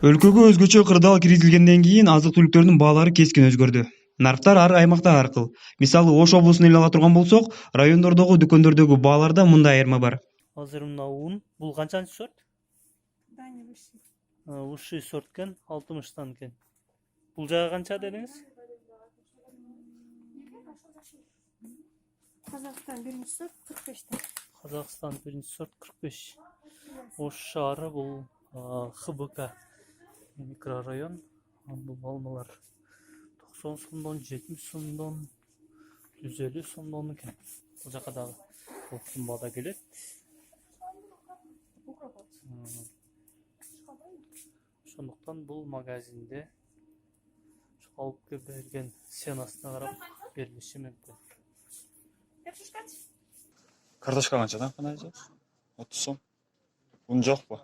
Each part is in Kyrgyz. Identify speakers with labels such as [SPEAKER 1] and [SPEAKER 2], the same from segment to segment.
[SPEAKER 1] Өлкөгө өзгөчө кырдаал киргизилгенден кийин азык-түлүктөрдүн баалары кескин өзгөрдү. Нарктар ар аймакта ар кыл. Мисалы Ош облусун эле ала турган болсок, райондордогу дүкөндөрдөгү бааларда мындай айырма бар.
[SPEAKER 2] Азыр мына ун, бул канчанчы сорт?
[SPEAKER 3] Дания высший.
[SPEAKER 2] Высший сорт экен, 60-тан экен. Бул жагы канча дедиңиз?
[SPEAKER 3] Казахстан birinci sort 45'te.
[SPEAKER 2] Казакстан биринчи сорт 45. Ош шаары бул ХБК микрорайон. Бул алмалар 90 сомдон, 70 сомдон, 150 сомдон экен. Бул жака дагы оптун баада келет. Ошондуктан бул магазинде алып берген ценасына карап берилиши мүмкүн.
[SPEAKER 4] Картошка канчадан кандай же? 30 сом. Un жокпу?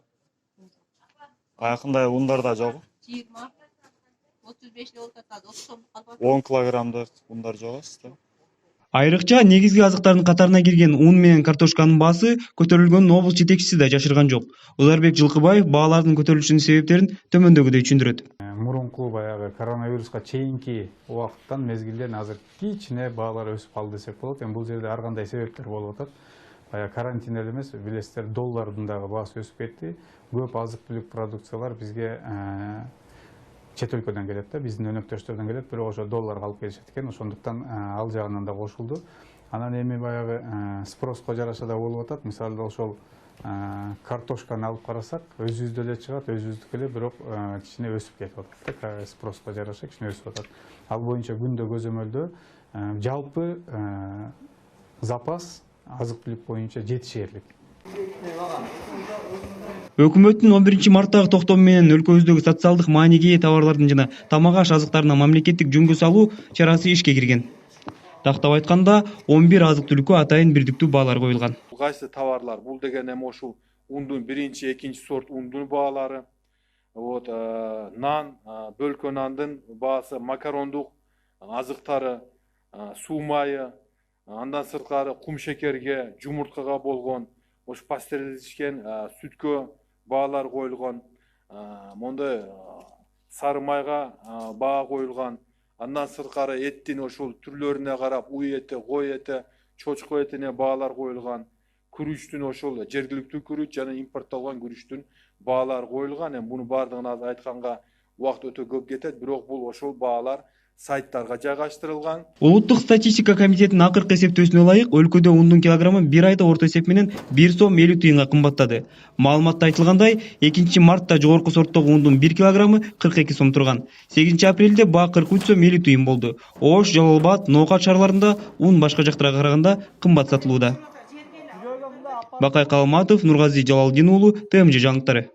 [SPEAKER 4] Кайакындай ундар да жок.
[SPEAKER 5] 20, 35 лёг атады, 30 сом калбады.
[SPEAKER 4] 10 килограммдык ундар жок да.
[SPEAKER 1] Айрыкча негизги азыктардын катарына кирген ун менен картошканын баасы көтөрүлгөнүн облус жетекчиси да жашырган жок. Узарбек Жылкыбаев баалардын көтөрүлүшүнүн себептерин төмөндөгүдөй түшүндүрөт.
[SPEAKER 6] Мурунку баягы коронавируска чейинки убакыттан мезгилден азыр кичине баалар өсүп калды десек болот. Эми бул жерде ар кандай себептер болуп атат. Карантин эле эмес, билесиздер, доллардын дагы баасы өсүп кетти. Көп азык-түлүк продукциялар бизге чет өлкөдөн келет да, биздин өнөктөштөрдөн келет, бирок ошо долларга алып келишет экен. Ошондуктан ал жагынан да кошулду. Анан эми баягы спроско жараша да болуп атат. Мисалы ошол картошканы алып карасак, өзүбүздө эле чыгат, өзүбүздүкү эле, бирок кичине өсүп кетип атат. Спроско жараша кичине өсүп атат. Ал боюнча күндө көзөмөлдө жалпы запас азык-түлүк боюнча жетишерлик.
[SPEAKER 1] Өкмөттүн 11-марттагы токтому менен өлкөбүздөгү социалдык мааниге ээ товарлардын жана тамак-аш азыктарына мамлекеттик жөнгө салуу чарасы ишке кирген. Тактап айтканда, 11 азык-түлүккө атайын бирдиктүү баалар коюлган.
[SPEAKER 7] Кайсы товарлар? Бул деген эми ушул ундун биринчи, экинчи сорт ундун баалары. Нан, бөлкө нандын баасы, макарондук азыктары, суу майы, андан сырткары кум шекерге, жумурткага болгон, ош пастеризлешкен сүткө баалар коюлган. Мондай сары майга баа коюлган. Андан сырткары эттин ошол түрлөрүнө карап уй эти, кой эти, чочко этине баалар коюлган. Күрүчтүн ошол жергиликтүү күрүч жана импорттолгон күрүчтүн баалар коюлган. Эми буну баардыгын айтканга убакыт өтө көп кетет, бирок бул ошол баалар сайттарга жайгаштырылган.
[SPEAKER 1] Улуттук статистика комитетинин акыркы эсептөөсүнө ылайык, өлкөдө ундун килограммы бир айда орто эсеп менен 1 сом 50 тыйынга кымбаттады. Маалыматта айтылгандай, 2-мартта жогорку сорттогу ундун 1 килограммы 42 сом турган. 8-апрелде баа 43 сом 50 тыйын болду. Ош, Жалал-Абад, Ноокат шаарларында ун башка жактарга караганда кымбат сатылууда. Бакай Калматов, Нургази Жалалдин уулу, ТМЖ жаңылыктары.